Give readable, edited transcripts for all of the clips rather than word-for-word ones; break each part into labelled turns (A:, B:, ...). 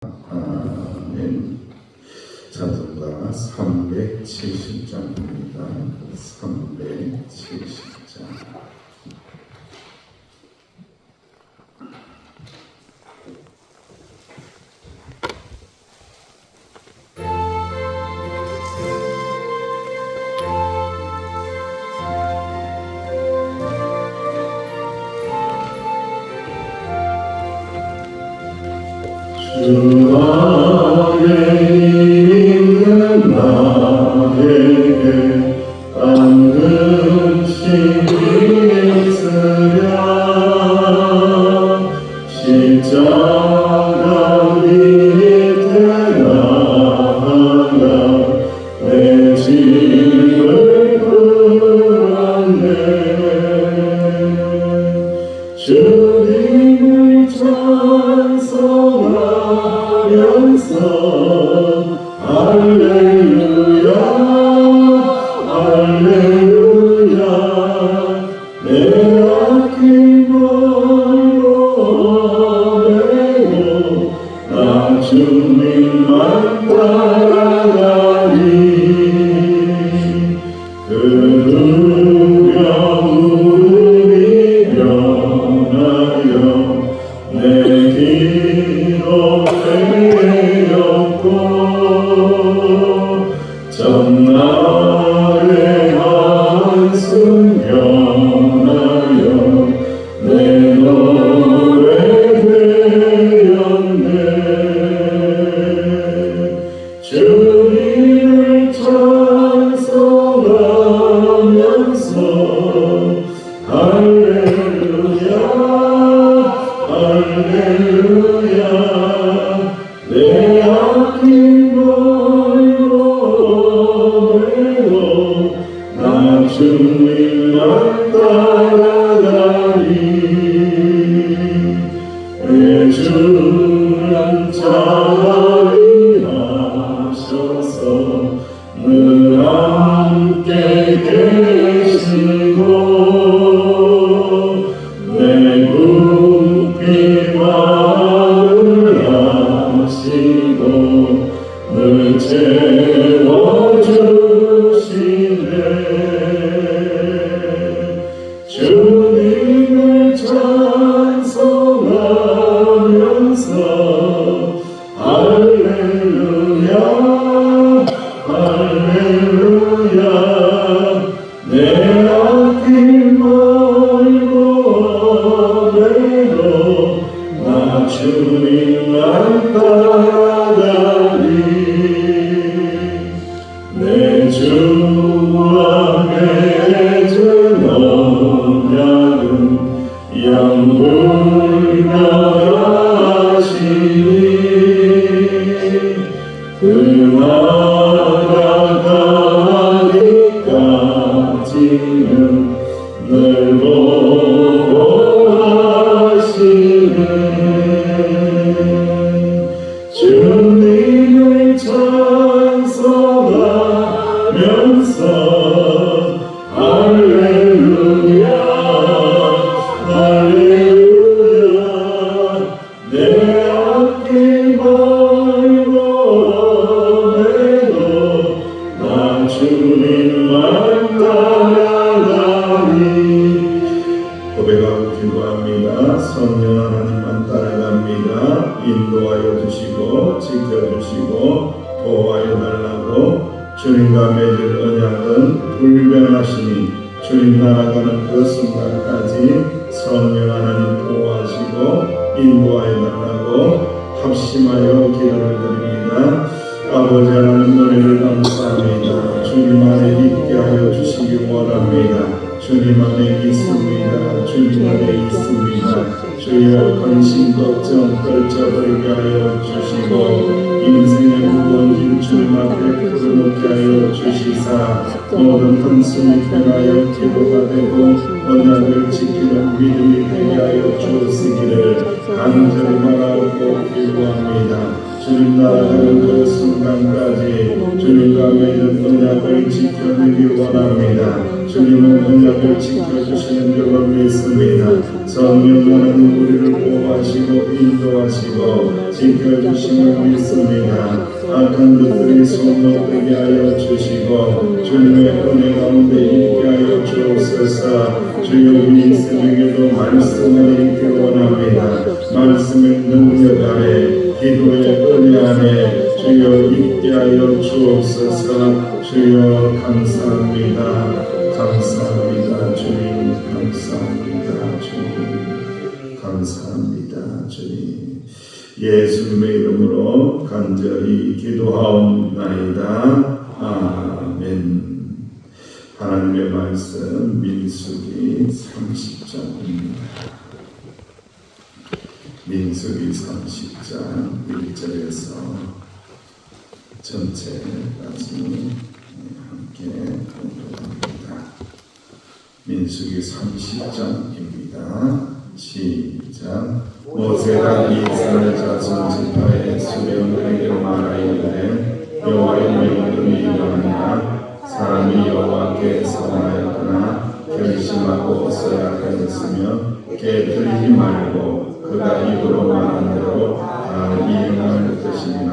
A: 아멘. 찬송가 370장입니다. 370장. 주 안에 있는 나에게 안금심이 있으랴. 십자가 밑에 나아가 내 짐을 풀었네. 주님을 찬송하면서 할렐루야 할렐루야 내 아낀 걸로 내고 나 주님만 따라가리. 그 두려움이 변하여 내 길로 되었고 전날의 한숨 변하여 내 노래 되었네. 주님을 찬송하면서 할렐루야 할렐루야 내 아낀 걸로 내고 나 주님만 따라가리. 내 주는 자비하셔서 늘 함께 계시고 내 굽힌 마음을 아시고 늘 채워주시네. 주님을 찬송하면서 할렐루야 할렐루야 내 아낀 걸로 내고 나 주님만 따라가리. 내 주와 맺은 언약은 영불변하시니 그 나라 가기까지는 늘 보호하시네. 주님을 찬송하면서 할렐루야 할렐루야 내 아낀 걸로 내고 나 주님만 따라가리. 고백하고 기도합니다. 성령 하나님만 따라갑니다. 인도하여 주시고 지켜주시고 도와여 달라고. 주님과 맺은 언약은 불변하시니 주님 날아가는 그 순간까지 성령 하나님 도와하시고 인도하여 달라고 합심하여 기도를 드립니다. 아버지 하나님 노래를 감사합니다. 주님 안에 있게 하여 주시기 원합니다. 주님 안에 있습니다. 주님 안에 있습니다. 주여 근심 걱정 떨쳐버리게 하여 주시고 인생의 무거운 주님 앞에 풀어놓게 하여 주시사 모든 한숨이 변하여 기도가 되고 언약을 지키는 믿음이 되게 하여 주시기를 간절히 바라고 기도합니다. 주님 나라가는 그 순간까지 주님과 맺은 언약을 지켜내기 원합니다. 주님은 언약을 지켜주시는 줄로 믿습니다. 성령은 우리를 보호하시고 인도하시고 지켜주심을 믿습니다. 악한 것들이 손 놓게 하여 주시고 주님의 은혜 가운데 있게 하여 주옵소서. 주여 우리 새벽에도 말씀을 읽기 원합니다. 말씀의 능력 안에 기도의 은혜 안에 주여 있게 하여 주옵소서. 주여 감사합니다. 감사합니다. 주님 감사합니다. 주님 감사합니다. 주님 예수님의 이름으로 간절히 기도하옵나이다. 아멘. 하나님의 말씀 민수기 30장입니다. 민수기 30장 1절에서 전체까지 함께 공부합니다. 민수기 30장입니다. 시작. 모세가 이스라엘 자손 지파의 수령들에게 말하이르되 여호와의 명령이 이러하니라. 사람이 여호와께 서원하였거나 결심하고 서약하였으며 깨뜨리지 말고 그가 입으로 말한 대로 다 이행할 것이니라.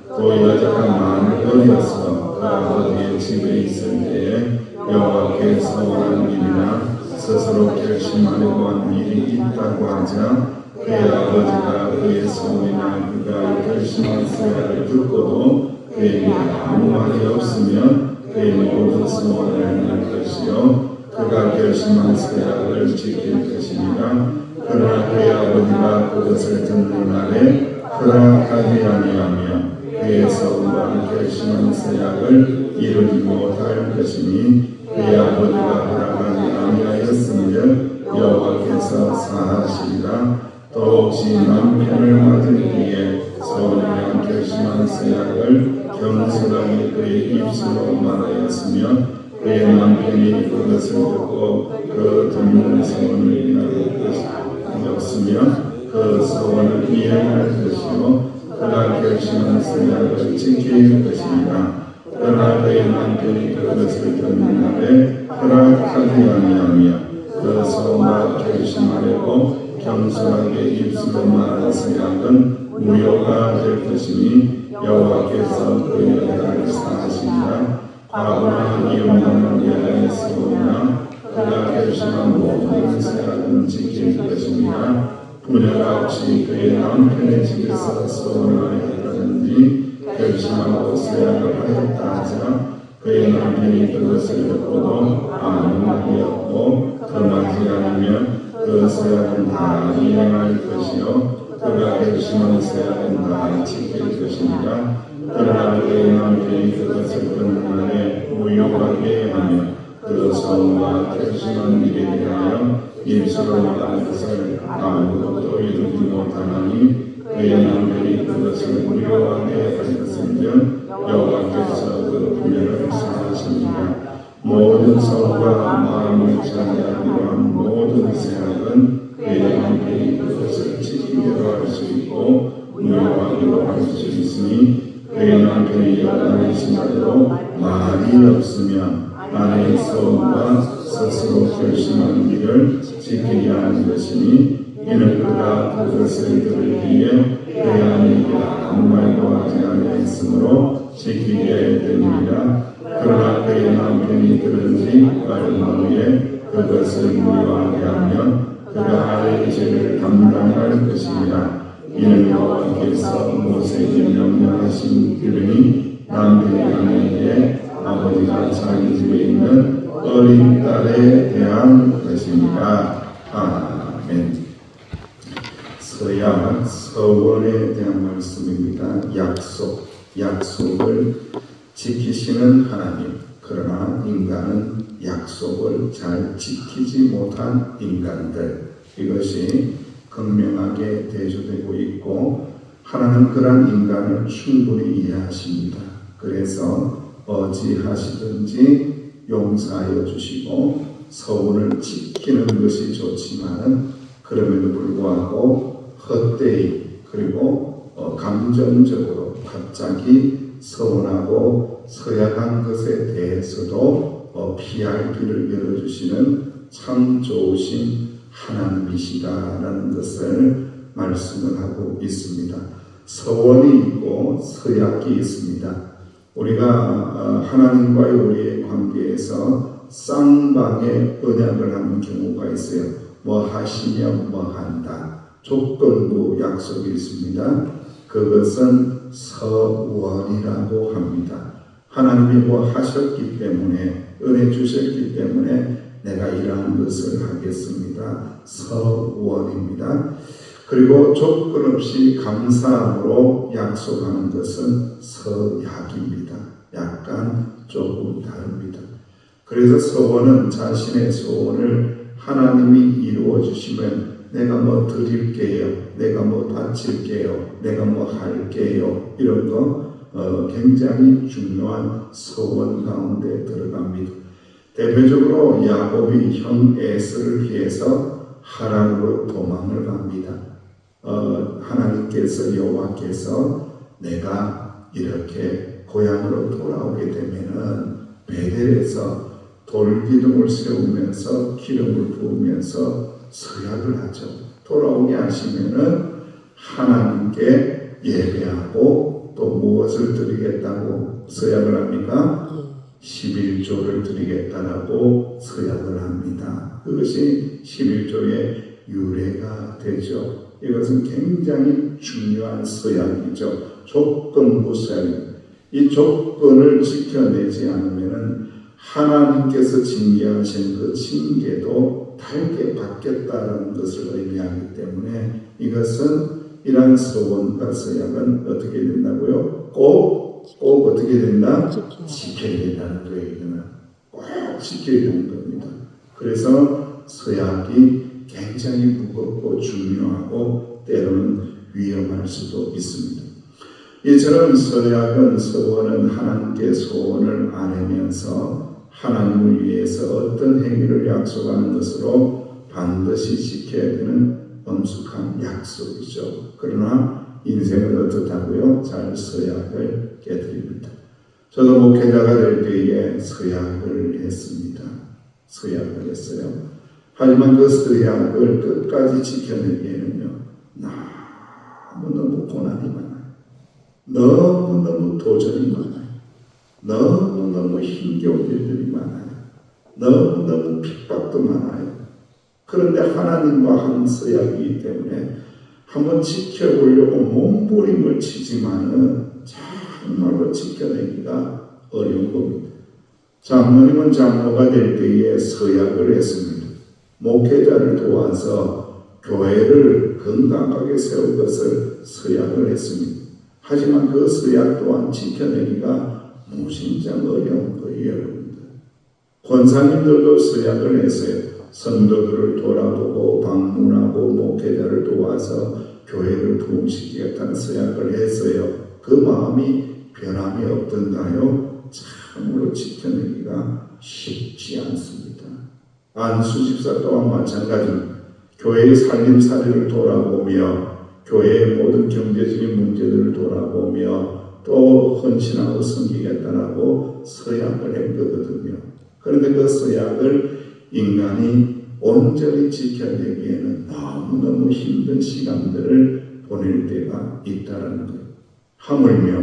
A: 또 여자가 마음이 어려서 그 아버지의 집에 있을 때에 여호와께 서원한 일이나 스스로 결심하려고 한 일이 있다고 하자 그의 아버지가 그의 소원이나 그가 결심한 서약을 듣고도 그에게 아무 말이 없으면 그의 모든 소원을 행할 것이요 그가 결심한 서약을 지킬 것이니라. 그러나 그의 아버지가 그것을 듣는 날에 허락하지 아니하며 그의 소원과 결심한 서약을 이루지 못할 것이니 그의 아버지가 허락하지 아니하였으면 여호와께서 사하시리라. 또 혹시 남편을 맞을 때에 소원이나 결심한 서약을 겸손하게 그의 입술로 말하였으며 그의 남편이 그것을 듣고 그 듣는 소원을 이행할 것이 없으며 그 소원을 이행할 것이요 그가 결심한 서약을 지킬 것이니라. 그러나 그의 남편이 그것을 듣는 날에 허락하지 아니하며 그 소원과 결심하려고 겸손하게 입술로 말한 서약은 무효가 될 것이니 여호와께서 그 여자를 사하시리라. 과거나 이혼하는 여자의 소원이나 그가 결심한 모든 서약은 지킬 것이니라. 부녀가 혹시 그의 남편의 집에서 소원을 하였다든지 결심하고 서약을 하였다 하자 그의 남편이 그것을 듣고도 아무 말이 없고 금하지 않으면 그 서약은 다 이행할 것이요 그가 결심한 서약은 다 지킬 것이니라. 그러나 그의 남편이 그것을 듣는 날에 무효하게 하며 그 소원과 결심한 일에 대하여 입술로 말한 것을 아무것도 이루지 못하나니 그의 남편이 그것을 무효하게 하였으면 여호와께서 그 부녀를 사하시니라. 모든 소원과 마음을 차지하기로 한 모든 서약은 그의 남편이 그것을 지키기로 할 수 있고 무효하기로 할 수 있으니 그의 남편이 여단에 심하도록 말이 없으면 아내의 소원과 스스로 결심한 일을 지키게 하는 것이니 이는 그가 그것을 들으기에 그의 아내에게 아무 말도 하지 아니하였으므로 지키게 되니라. 그러나 그의 남편이 들은지 얼마 후에 그것을 무효하게 하면 그가 아내의 죄를 담당할 것이니라. 이는 여호와께서 모세에게 명령하신 기름이 남편이 아내에게 아버지가 자기 집에 있는 어린 딸에 대한 것이니라. 아멘. 서약, 서원에 대한 말씀입니다. 약속을 지키시는 하나님. 그러나 인간은 약속을 잘 지키지 못한 인간들. 이것이 극명하게 대조되고 있고 하나님은 그런 인간을 충분히 이해하십니다. 그래서 어찌하시든지 용서하여 주시고 서원을 지키는 것이 좋지만 그럼에도 불구하고 헛되이 그리고 감정적으로 갑자기 서운하고 서약한 것에 대해서도 피할 길을 열어주시는 참 좋으신 하나님이시다라는 것을 말씀을 하고 있습니다. 서원이 있고 서약이 있습니다. 우리가 하나님과의 우리의 관계에서 쌍방의 언약을 하는 경우가 있어요. 뭐 하시면 뭐 한다. 조건부 약속이 있습니다. 그것은 서원이라고 합니다. 하나님이 뭐 하셨기 때문에, 은혜 주셨기 때문에 내가 이러한 것을 하겠습니다. 서원입니다. 그리고 조건 없이 감사함으로 약속하는 것은 서약입니다. 약간 조금 다릅니다. 그래서 서원은 자신의 소원을 하나님이 이루어 주시면 내가 뭐 드릴게요, 내가 뭐 바칠게요, 내가 뭐 할게요, 이런 거 굉장히 중요한 소원 가운데 들어갑니다. 대표적으로 야곱이 형 에서를 피해서 하란으로 도망을 갑니다. 하나님께서 여호와께서 내가 이렇게 고향으로 돌아오게 되면은 베델에서 돌기둥을 세우면서 기름을 부으면서 서약을 하죠. 돌아오게 하시면은 하나님께 예배하고 또 무엇을 드리겠다고 서약을 합니까? 11조를 드리겠다라고 서약을 합니다. 그것이 11조의 유래가 되죠. 이것은 굉장히 중요한 서약이죠. 조건부 서약. 이 조건을 지켜내지 않으면 하나님께서 징계하신 그 징계도 달게 받겠다라는 것을 의미하기 때문에 이것은 이러한 서원과 서약은 어떻게 된다고요? 꼭 어떻게 된다? 지켜야 된다는 거예요. 이거는 꼭 지켜야 되는 겁니다. 그래서 서약이 굉장히 무겁고 중요하고 때로는 위험할 수도 있습니다. 이처럼 서약은 서원은 하나님께 소원을 아뢰면서 하나님을 위해서 어떤 행위를 약속하는 것으로 반드시 지켜야 되는 엄숙한 약속이죠. 그러나 인생은 어떻다고요? 잘 서약을 깨뜨립니다. 저도 목회자가 될 때에 서약을 했습니다. 서약을 했어요. 하지만 그 서약을 끝까지 지켜내기에는요, 너무너무 고난이 많아요. 너무너무 도전이 많아요. 너무너무 힘겨운 일들이 많아요. 너무너무 핍박도 많아요. 그런데 하나님과 한 서약이기 때문에 한번 지켜보려고 몸부림을 치지만은 정말로 지켜내기가 어려운 겁니다. 장로님은 장로가 될 때에 서약을 했습니다. 목회자를 도와서 교회를 건강하게 세울 것을 서약을 했습니다. 하지만 그 서약 또한 지켜내기가 무진장 어려운 거예요, 여러분들. 권사님들도 서약을 했어요. 성도들을 돌아보고 방문하고 목회자를 도와서 교회를 부흥시키겠다는 서약을 했어요. 그 마음이 변함이 없던가요? 참으로 지켜내기가 쉽지 않습니다. 안수 집사 또한 마찬가지입니다. 교회의 살림살이를 돌아보며 교회의 모든 경제적인 문제들을 돌아보며 또 헌신하고 섬기겠다라고 서약을 했거든요. 그런데 그 서약을 인간이 온전히 지켜내기에는 너무너무 힘든 시간들을 보낼 때가 있다는 거예요. 하물며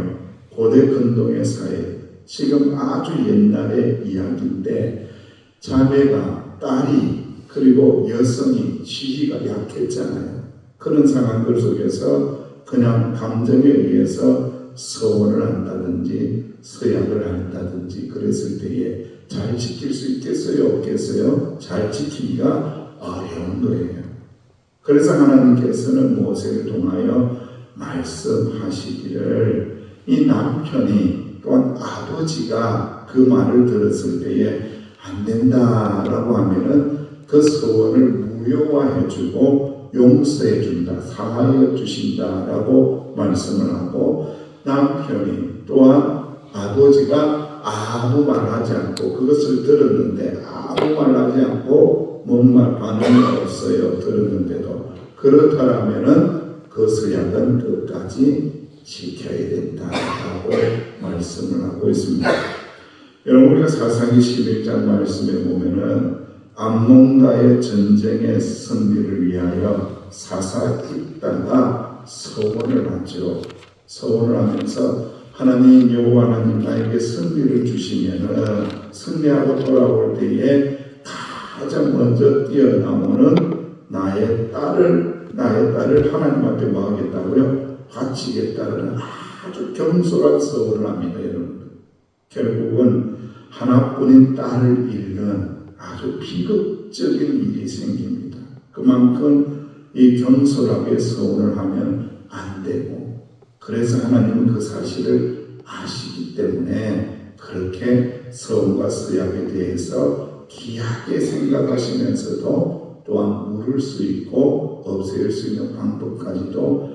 A: 고대 근동의 사회, 지금 아주 옛날의 이야기인데 자매가, 딸이, 그리고 여성이 지지가 약했잖아요. 그런 상황들 속에서 그냥 감정에 의해서 서원을 한다든지 서약을 한다든지 그랬을 때에 잘 지킬 수 있겠어요? 없겠어요? 잘 지키기가 어려운 거예요. 그래서 하나님께서는 모세를 통하여 말씀하시기를 이 남편이 또한 아버지가 그 말을 들었을 때에 안 된다라고 하면은 그 소원을 무효화해주고 용서해준다, 사하여 주신다라고 말씀을 하고 남편이 또한 아버지가 아무 말하지 않고 그것을 들었는데 아무 말하지 않고 뭔 말 반응이 없어요. 들었는데도 그렇다라면은 그 서약은 끝까지 지켜야 된다라고 말씀을 하고 있습니다. 여러분 우리가 사사기 11장 말씀에 보면은 암몬과의 전쟁의 승리를 위하여 사사 입다가 서원을 하죠. 서원을 하면서 하나님 여호와 하나님 나에게 승리를 주시면은 승리하고 돌아올 때에 가장 먼저 뛰어나오는 나의 딸을 하나님 앞에 모으겠다고요. 바치겠다는 아주 경솔한 서원을 합니다. 여러분 결국은 하나뿐인 딸을 잃는 아주 비극적인 일이 생깁니다. 그만큼 이 경솔하게 서원을 하면 안 되고, 그래서 하나님은 그 사실을 아시기 때문에 그렇게 서원과 서약에 대해서 귀하게 생각하시면서도 또한 물을 수 있고 없앨 수 있는 방법까지도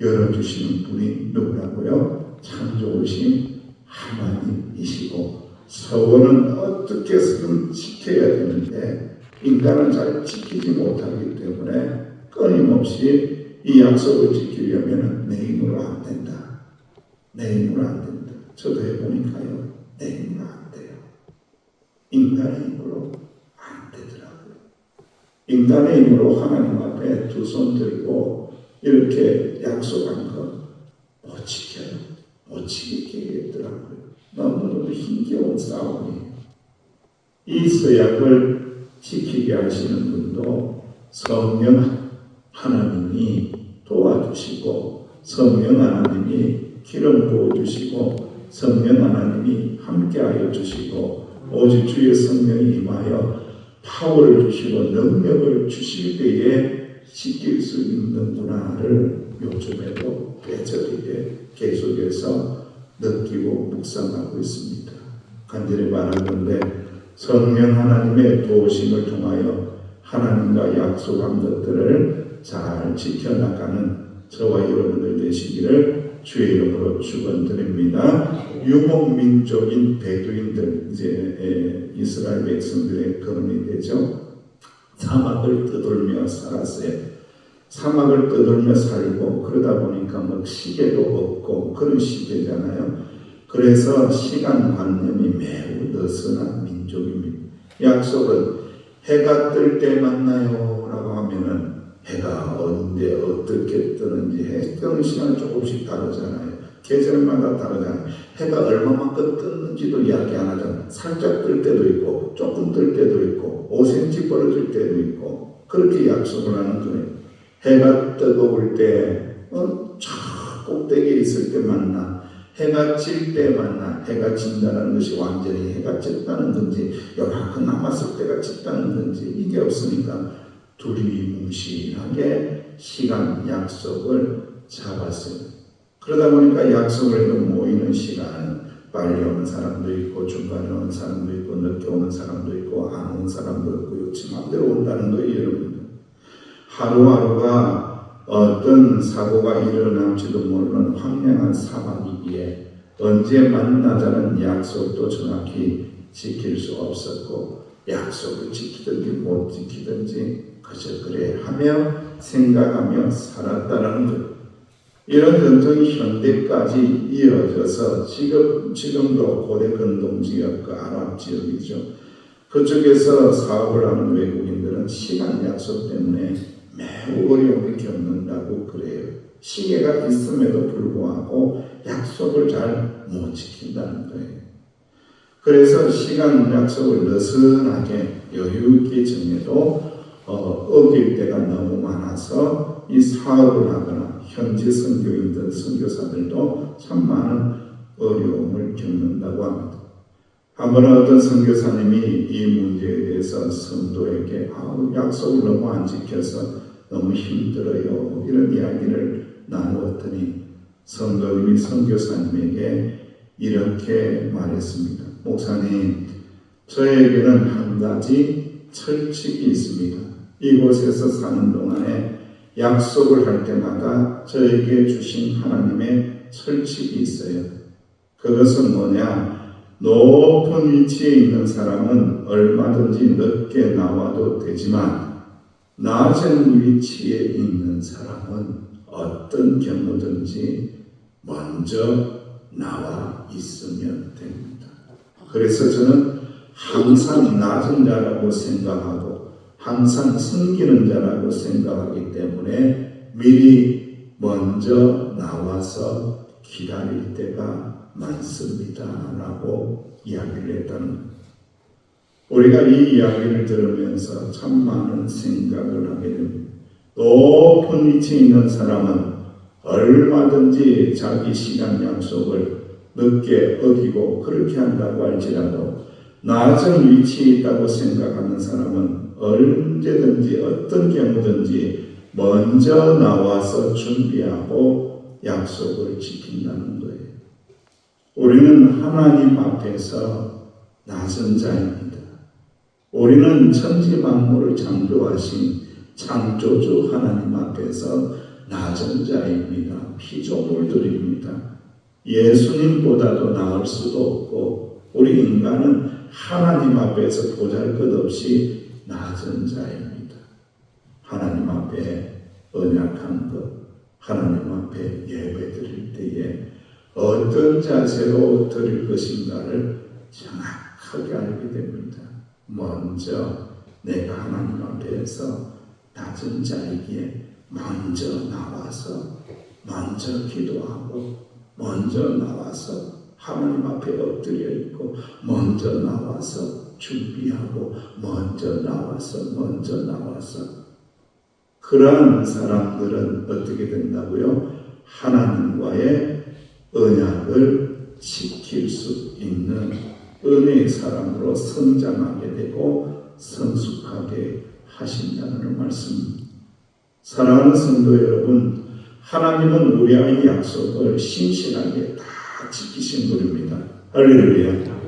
A: 열어주시는 분이 누구라고요? 참 좋으신 하나님이시고, 서원은 어떻게 해서든 지켜야 되는데 인간은 잘 지키지 못하기 때문에 끊임없이 이 약속을 지키려면 내 힘으로 안 된다. 내 힘으로 안 된다. 저도 해보니까요. 내 힘으로 안 돼요. 인간의 힘으로 안 되더라고요. 인간의 힘으로 하나님 앞에 두 손 들고 이렇게 약속한 거 못 지켜요. 못 지키게 되더라고요. 너무너무 힘겨운 싸움이에요. 이 서약을 지키게 하시는 분도 성령 하나님이 도와주시고, 성령 하나님이 기름 부어주시고, 성령 하나님이 함께하여 주시고, 오직 주의 성령이 임하여 파워를 주시고 능력을 주실 때에 지킬 수 있는구나를 요즘에도 빼저리게 계속해서 느끼고 묵상하고 있습니다. 간절히 바라는데 성령 하나님의 도우심을 통하여 하나님과 약속한 것들을 잘 지켜나가는 저와 여러분들 되시기를 주의 이름으로 축원드립니다. 유목민족인 베두인들, 이제 이스라엘 백성들의 거론이 되죠. 사막을 떠돌며 살았어요. 사막을 떠돌며 살고 그러다 보니까 뭐 시계도 없고 그런 시대잖아요. 그래서 시간관념이 매우 느슨한 민족입니다. 약속은 해가 뜰 때 만나요 라고 하면은 해가 언제 어떻게 뜨는지 해 뜨는 시간은 조금씩 다르잖아요. 계절마다 다르잖아요. 해가 얼마만큼 떴는지도 이야기 안 하잖아요. 살짝 뜰 때도 있고 조금 뜰 때도 있고 5cm 벌어질 때도 있고 그렇게 약속을 하는 거예요. 해가 뜨거울 때 저 꼭대기에 있을 때 만나, 해가 질 때 만나. 해가 진다는 것이 완전히 해가 졌다는 건지 요만큼 남았을 때가 졌다는 건지 이게 없으니까 두리뭉실하게 시간 약속을 잡았어요. 그러다 보니까 약속을 해도 모이는 시간은 빨리 오는 사람도 있고 중간에 오는 사람도 있고 늦게 오는 사람도 있고 안 오는 사람도 있고 지 맘대로 온다는 거예요. 여러분 하루하루가 어떤 사고가 일어날지도 모르는 황량한 사막이기에 언제 만나자는 약속도 정확히 지킬 수 없었고 약속을 지키든지 못 지키든지 그저 그래 하며 생각하며 살았다는 것. 이런 전통이 현대까지 이어져서 지금도 고대 근동 지역, 그 아랍 지역이죠. 그쪽에서 사업을 하는 외국인들은 시간 약속 때문에 매우 어려움을 겪는다고 그래요. 시계가 있음에도 불구하고 약속을 잘 못 지킨다는 거예요. 그래서 시간 약속을 느슨하게 여유 있게 정해도 어길 때가 너무 많아서 이 사업을 하거나 현지 선교인들, 선교사들도 참 많은 어려움을 겪는다고 합니다. 한 번은 어떤 선교사님이 이 문제에 대해서 성도에게 약속을 너무 안 지켜서 너무 힘들어요 이런 이야기를 나누었더니 성도님이 선교사님에게 이렇게 말했습니다. 목사님, 저에게는 한 가지 철칙이 있습니다. 이곳에서 사는 동안에 약속을 할 때마다 저에게 주신 하나님의 철칙이 있어요. 그것은 뭐냐? 높은 위치에 있는 사람은 얼마든지 늦게 나와도 되지만 낮은 위치에 있는 사람은 어떤 경우든지 먼저 나와 있으면 됩니다. 그래서 저는 항상 낮은 자라고 생각하고 항상 섬기는 자라고 생각하기 때문에 미리 먼저 나와서 기다릴 때가 많습니다 라고 이야기를 했다는 거예요. 우리가 이 이야기를 들으면서 참 많은 생각을 하게 됩니다. 높은 위치에 있는 사람은 얼마든지 자기 시간 약속을 늦게 어기고 그렇게 한다고 할지라도 낮은 위치에 있다고 생각하는 사람은 언제든지 어떤 경우든지 먼저 나와서 준비하고 약속을 지킨다는 거예요. 우리는 하나님 앞에서 낮은 자입니다. 우리는 천지 만물을 창조하신 창조주 하나님 앞에서 낮은 자입니다. 피조물들입니다. 예수님보다도 나을 수도 없고 우리 인간은 하나님 앞에서 보잘것없이 낮은 자입니다. 하나님 앞에 언약한 것, 하나님 앞에 예배드릴 때에 어떤 자세로 드릴 것인가를 정확하게 알게 됩니다. 먼저 내가 하나님 앞에서 낮은 자이기에 먼저 나와서 먼저 기도하고 먼저 나와서 하나님 앞에 엎드려 있고 먼저 나와서 준비하고 먼저 나와서 그러한 사람들은 어떻게 된다고요? 하나님과의 언약을 지킬 수 있는 은혜의 사람으로 성장하게 되고 성숙하게 하신다는 말씀입니다. 사랑하는 성도 여러분, 하나님은 우리의 약속을 신실하게 다 지키신 분입니다. 할렐루야.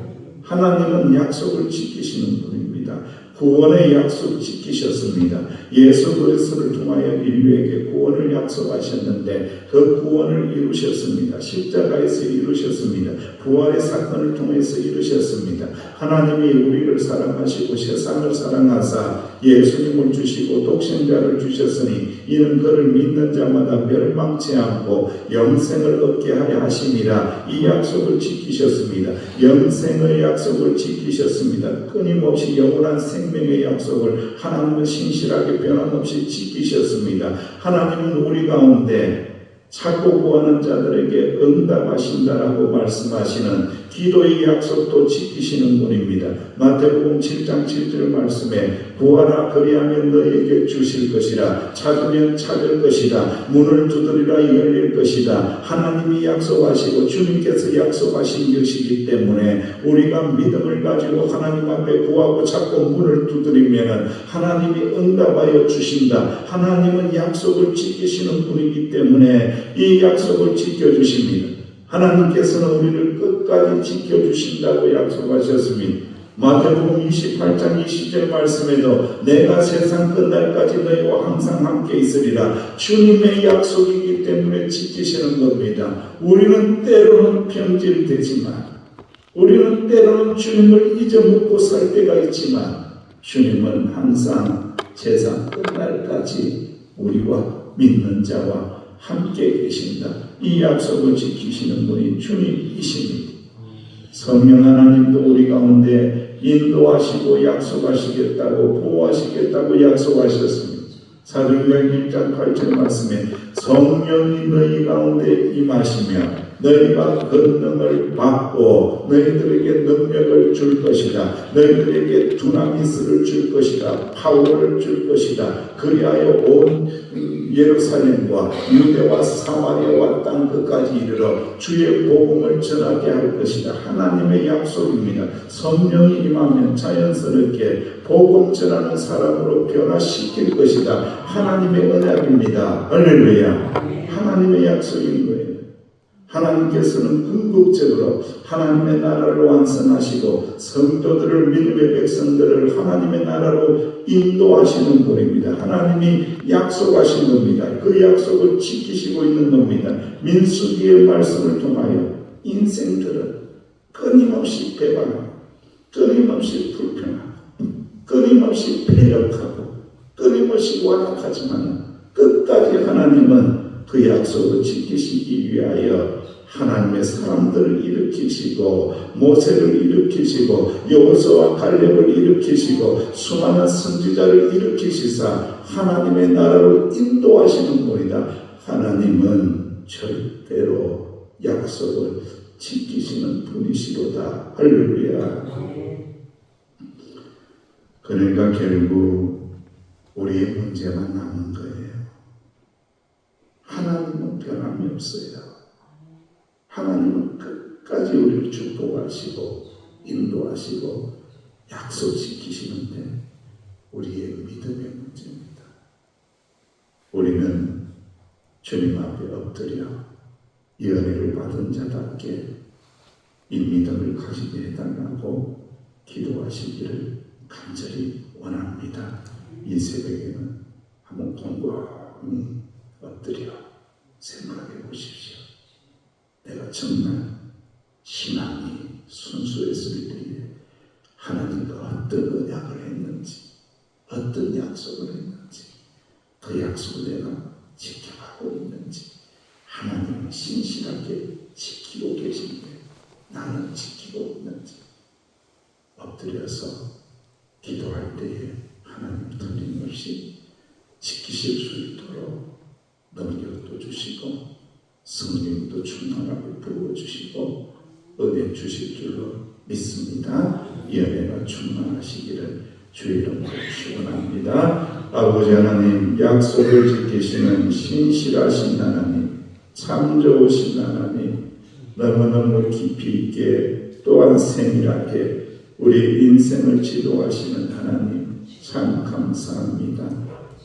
A: 하나님은 약속을 지키시는 분입니다. 구원의 약속 지키셨습니다. 예수 그리스도를 통하여 인류에게 구원을 약속하셨는데 그 구원을 이루셨습니다. 십자가에서 이루셨습니다. 부활의 사건을 통해서 이루셨습니다. 하나님이 우리를 사랑하시고 세상을 사랑하사 예수님을 주시고 독생자를 주셨으니 이는 그를 믿는 자마다 멸망치 않고 영생을 얻게 하려 하심이라. 이 약속을 지키셨습니다. 영생의 약속을 지키셨습니다. 끊임없이 영원한 생명의 약속을 하나님은 신실하게 변함없이 지키셨습니다. 하나님은 우리 가운데 찾고 구하는 자들에게 응답하신다라고 말씀하시는 기도의 약속도 지키시는 분입니다. 마태복음 7장 7절 말씀에 구하라 그리하면 너희에게 주실 것이라 찾으면 찾을 것이다 문을 두드리라 열릴 것이다. 하나님이 약속하시고 주님께서 약속하신 것이기 때문에 우리가 믿음을 가지고 하나님 앞에 구하고 찾고 문을 두드리면 하나님이 응답하여 주신다. 하나님은 약속을 지키시는 분이기 때문에 이 약속을 지켜주십니다. 하나님께서는 우리를 끝까지 지켜주신다고 약속하셨습니다. 마태복음 28장 20절 말씀에도 내가 세상 끝날까지 너희와 항상 함께 있으리라. 주님의 약속이기 때문에 지키시는 겁니다. 우리는 때로는 변질되지만 우리는 때로는 주님을 잊어먹고 살 때가 있지만 주님은 항상 세상 끝날까지 우리와 믿는 자와 함께 계신다. 이 약속을 지키시는 분이 주님이십니다. 성령 하나님도 우리 가운데 인도하시고 약속하시겠다고 보호하시겠다고 약속하셨습니다. 사도행전 1장 8절 말씀에 성령이 너희 가운데 임하시며 너희가 권능을 받고 너희들에게 능력을 줄 것이다. 너희들에게 두나미스를 줄 것이다. 파워를 줄 것이다. 그리하여 온 예루살렘과 유대와 사마리아와 땅 끝까지 이르러 주의 복음을 전하게 할 것이다. 하나님의 약속입니다. 성령이 임하면 자연스럽게 복음 전하는 사람으로 변화시킬 것이다. 하나님의 언약입니다. 할렐루야. 하나님의 약속인 거예요. 하나님께서는 궁극적으로 하나님의 나라를 완성하시고 성도들을 믿음의 백성들을 하나님의 나라로 인도하시는 분입니다. 하나님이 약속하신 겁니다. 그 약속을 지키시고 있는 겁니다. 민수기의 말씀을 통하여 인생들은 끊임없이 배반하고 끊임없이 불평하고 끊임없이 패역하고 끊임없이 완악하지만 끝까지 하나님은 그 약속을 지키시기 위하여 하나님의 사람들을 일으키시고 모세를 일으키시고 여호수아와 갈렙을 일으키시고 수많은 선지자를 일으키시사 하나님의 나라로 인도하시는 분이다. 하나님은 절대로 약속을 지키시는 분이시로다. 할렐루야. 그러니까 결국 우리의 문제만 남은 거예요. 하나님은 변함이 없어요. 하나님은 끝까지 우리를 축복하시고 인도하시고 약속 지키시는데 우리의 믿음의 문제입니다. 우리는 주님 앞에 엎드려 이 은혜를 받은 자답게 이 믿음을 가지게 해달라고 기도하시기를 간절히 원합니다. 이 새벽에는 한번 gongon히 엎드려 생각해 보십시오. 내가 정말 신앙이 순수했을 때에 하나님과 어떤 언약을 했는지, 어떤 약속을 했는지, 그 약속을 내가 지켜가고 있는지, 하나님은 신실하게 지키고 계신데 나는 지키고 있는지 엎드려서 기도할 때에 하나님 틀림없이 지키실 수 있도록 능력도 주시고 성령도 충만하게 부어주시고 은혜 주실 줄로 믿습니다. 이 은혜가 충만하시기를 주의 이름으로 축원합니다. 아버지 하나님, 약속을 지키시는 신실하신 하나님, 참 좋으신 하나님, 너무너무 깊이 있게 또한 세밀하게 우리 인생을 지도하시는 하나님 참 감사합니다.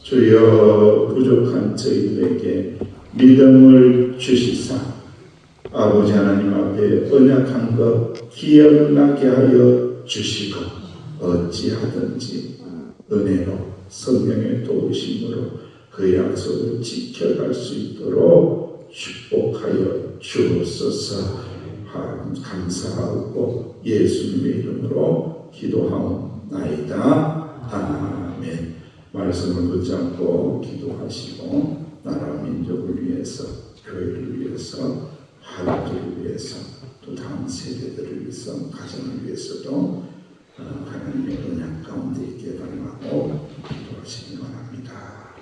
A: 주여, 부족한 저희들에게 믿음을 주시사 아버지 하나님 앞에 언약한 것 기억나게 하여 주시고 어찌하든지 은혜로 성령의 도우심으로 그 약속을 지켜갈 수 있도록 축복하여 주옵소서. 감사하고 예수님의 이름으로 기도하옵나이다. 아멘. 말씀을 붙잡고 기도하시고 나라 민족을 위해서, 교회를 위해서, 하나님을 위해서, 또 다음 세대들을 위해서, 가정을 위해서도 하나님의 은약 가운데 있게 달라고 기도하시기 바랍니다.